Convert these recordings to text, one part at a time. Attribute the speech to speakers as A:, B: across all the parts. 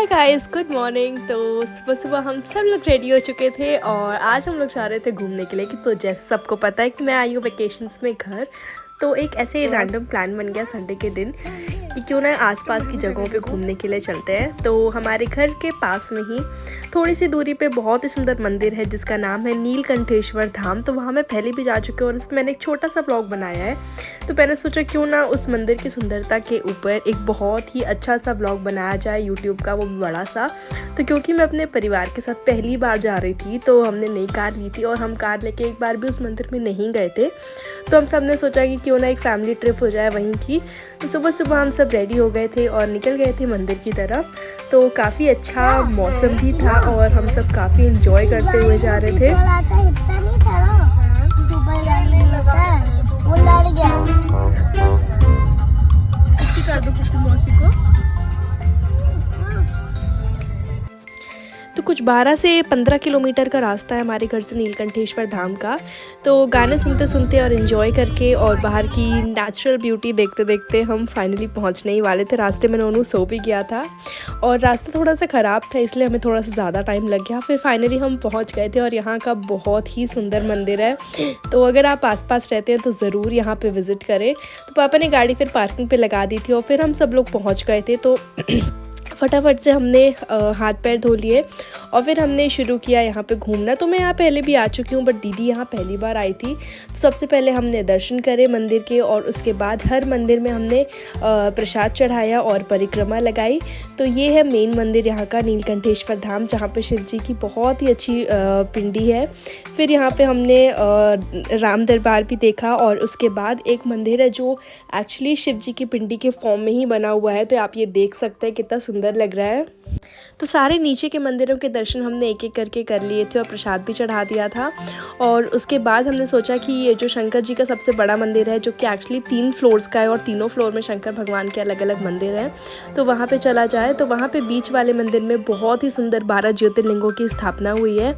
A: Hi guys, good morning. तो सुबह सुबह हम सब लोग रेडी हो चुके थे और आज हम लोग जा रहे थे घूमने के लिए। कि तो जैसे सबको पता है कि मैं आई हूँ वेकेशंस में घर, तो एक ऐसे रैंडम प्लान बन गया संडे के दिन कि क्यों ना आसपास की जगहों पे घूमने के लिए चलते हैं। तो हमारे घर के पास में ही थोड़ी सी दूरी पे बहुत ही सुंदर मंदिर है जिसका नाम है नीलकंठेश्वर धाम। तो वहाँ मैं पहले भी जा चुकी हूँ और उसमें मैंने एक छोटा सा ब्लॉग बनाया है। तो मैंने सोचा क्यों ना उस मंदिर की सुंदरता के ऊपर एक बहुत ही अच्छा सा ब्लॉग बनाया जाए यूट्यूब का, वो भी बड़ा सा। तो क्योंकि मैं अपने परिवार के साथ पहली बार जा रही थी तो हमने नई कार ली थी और हम कार लेके एक बार भी उस मंदिर में नहीं गए थे। तो हम सब ने सोचा कि क्यों ना एक फैमिली ट्रिप हो जाए वहीं की। तो सुबह सुबह हम सब रेडी हो गए थे और निकल गए थे मंदिर की तरफ। तो काफ़ी अच्छा मौसम भी था और हम सब काफ़ी इंजॉय करते हुए जा रहे थे। कर दो मौसी को। तो कुछ 12 से 15 किलोमीटर का रास्ता है हमारे घर से नीलकंठेश्वर धाम का। तो गाने सुनते सुनते और एंजॉय करके और बाहर की नेचुरल ब्यूटी देखते देखते हम फाइनली पहुंचने ही वाले थे। रास्ते में नोनू सो भी गया था और रास्ता थोड़ा सा ख़राब था इसलिए हमें थोड़ा सा ज़्यादा टाइम लग गया। फिर फाइनली हम पहुंच गए थे और यहाँ का बहुत ही सुंदर मंदिर है। तो अगर आप आसपास रहते हैं तो ज़रूर यहाँ पर विज़िट करें। तो पापा ने गाड़ी फिर पार्किंग पर लगा दी थी और फिर हम सब लोग पहुँच गए थे। तो फटाफट से हमने हाथ पैर धो लिए और फिर हमने शुरू किया यहाँ पे घूमना। तो मैं यहाँ पहले भी आ चुकी हूँ बट दीदी यहाँ पहली बार आई थी। तो सबसे पहले हमने दर्शन करे मंदिर के और उसके बाद हर मंदिर में हमने प्रसाद चढ़ाया और परिक्रमा लगाई। तो ये है मेन मंदिर यहाँ का नीलकंठेश्वर धाम, जहाँ पे शिव जी की बहुत ही अच्छी पिंडी है। फिर यहाँ पे हमने राम दरबार भी देखा और उसके बाद एक मंदिर है जो एक्चुअली शिव जी की पिंडी के फॉर्म में ही बना हुआ है। तो आप ये देख सकते हैं कितना सुंदर लग रहा है। तो सारे नीचे के मंदिरों के दर्शन हमने एक एक करके कर लिए थे और प्रसाद भी चढ़ा दिया था। और उसके बाद हमने सोचा कि ये जो शंकर जी का सबसे बड़ा मंदिर है जो कि एक्चुअली 3 फ्लोर्स का है और तीनों फ्लोर में शंकर भगवान के अलग अलग मंदिर हैं, तो वहाँ पे चला जाए। तो वहाँ पे बीच वाले मंदिर में बहुत ही सुंदर 12 ज्योतिर्लिंगों की स्थापना हुई है।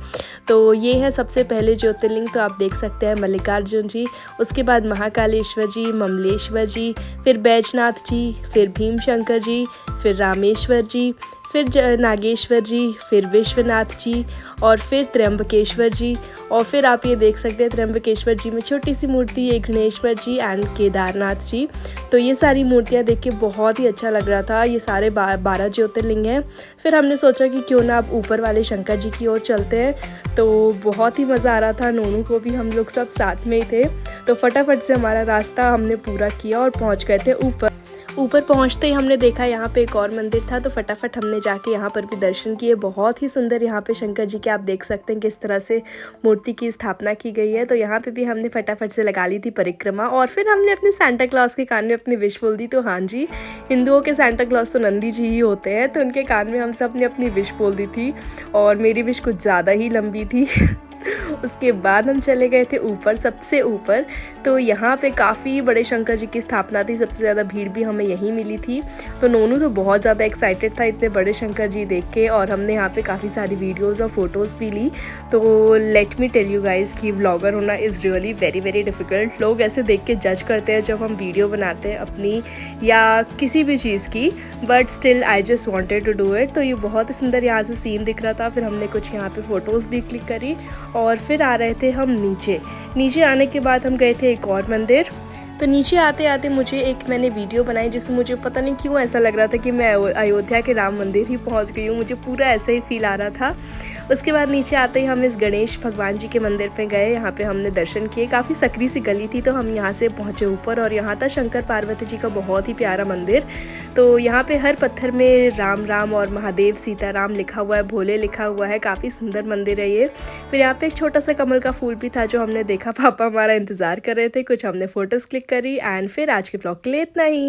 A: तो ये है सबसे पहले ज्योतिर्लिंग, तो आप देख सकते हैं मल्लिकार्जुन जी, उसके बाद महाकालेश्वर जी, ममलेश्वर जी, फिर बैजनाथ जी, फिर भीम शंकर जी, फिर रामेश्वर जी, फिर नागेश्वर जी, फिर विश्वनाथ जी और फिर त्र्यंबकेश्वर जी। और फिर आप ये देख सकते हैं त्र्यंबकेश्वर जी में छोटी सी मूर्ति है गणेश्वर जी एंड केदारनाथ जी। तो ये सारी मूर्तियाँ देख के बहुत ही अच्छा लग रहा था। ये सारे 12 ज्योतिर्लिंग हैं। फिर हमने सोचा कि क्यों ना आप ऊपर वाले शंकर जी की ओर चलते हैं। तो बहुत ही मज़ा आ रहा था, नोनू को भी, हम लोग सब साथ में ही थे। तो फटाफट से हमारा रास्ता हमने पूरा किया और पहुँच गए थे ऊपर। ऊपर पहुंचते ही हमने देखा यहाँ पे एक और मंदिर था, तो फटाफट हमने जाके यहाँ पर भी दर्शन किए। बहुत ही सुंदर यहाँ पे शंकर जी के आप देख सकते हैं किस तरह से मूर्ति की स्थापना की गई है। तो यहाँ पे भी हमने फटाफट से लगा ली थी परिक्रमा और फिर हमने अपने सांता क्लॉज के कान में अपनी विश बोल दी। तो हाँ जी, हिंदुओं के सांता क्लॉज तो नंदी जी ही होते हैं, तो उनके कान में हम सब ने अपनी विश बोल दी थी और मेरी विश कुछ ज़्यादा ही लंबी थी। उसके बाद हम चले गए थे ऊपर, सबसे ऊपर। तो यहाँ पे काफ़ी बड़े शंकर जी की स्थापना थी, सबसे ज़्यादा भीड़ भी हमें यहीं मिली थी। तो नोनू तो बहुत ज़्यादा एक्साइटेड था इतने बड़े शंकर जी देख के और हमने यहाँ पे काफ़ी सारी वीडियोज़ और फोटोज़ भी ली। तो let me tell you guys कि व्लॉगर होना is really very very difficult. लोग ऐसे देख के जज करते हैं जब हम वीडियो बनाते हैं अपनी या किसी भी चीज़ की, but still I just wanted to do it. तो ये बहुत ही सुंदर यहाँ से सीन दिख रहा था। फिर हमने कुछ यहाँ पे फ़ोटोज़ भी क्लिक करी और फिर आ रहे थे हम नीचे आने के बाद हम गए थे एक और मंदिर। तो नीचे आते आते मैंने वीडियो बनाई जिससे मुझे पता नहीं क्यों ऐसा लग रहा था कि मैं अयोध्या के राम मंदिर ही पहुंच गई हूँ। मुझे पूरा ऐसा ही फील आ रहा था। उसके बाद नीचे आते ही हम इस गणेश भगवान जी के मंदिर पे गए। यहाँ पे हमने दर्शन किए। काफ़ी सकरी सी गली थी तो हम यहाँ से पहुँचे ऊपर और यहाँ था शंकर पार्वती जी का बहुत ही प्यारा मंदिर। तो यहाँ पे हर पत्थर में राम राम और महादेव सीताराम लिखा हुआ है, भोले लिखा हुआ है। काफ़ी सुंदर मंदिर है ये। फिर यहाँ पे एक छोटा सा कमल का फूल भी था जो हमने देखा। पापा हमारा इंतज़ार कर रहे थे, कुछ हमने फ़ोटोज़ क्लिक करी एंड फिर आज के ब्लॉग के लिए इतना ही।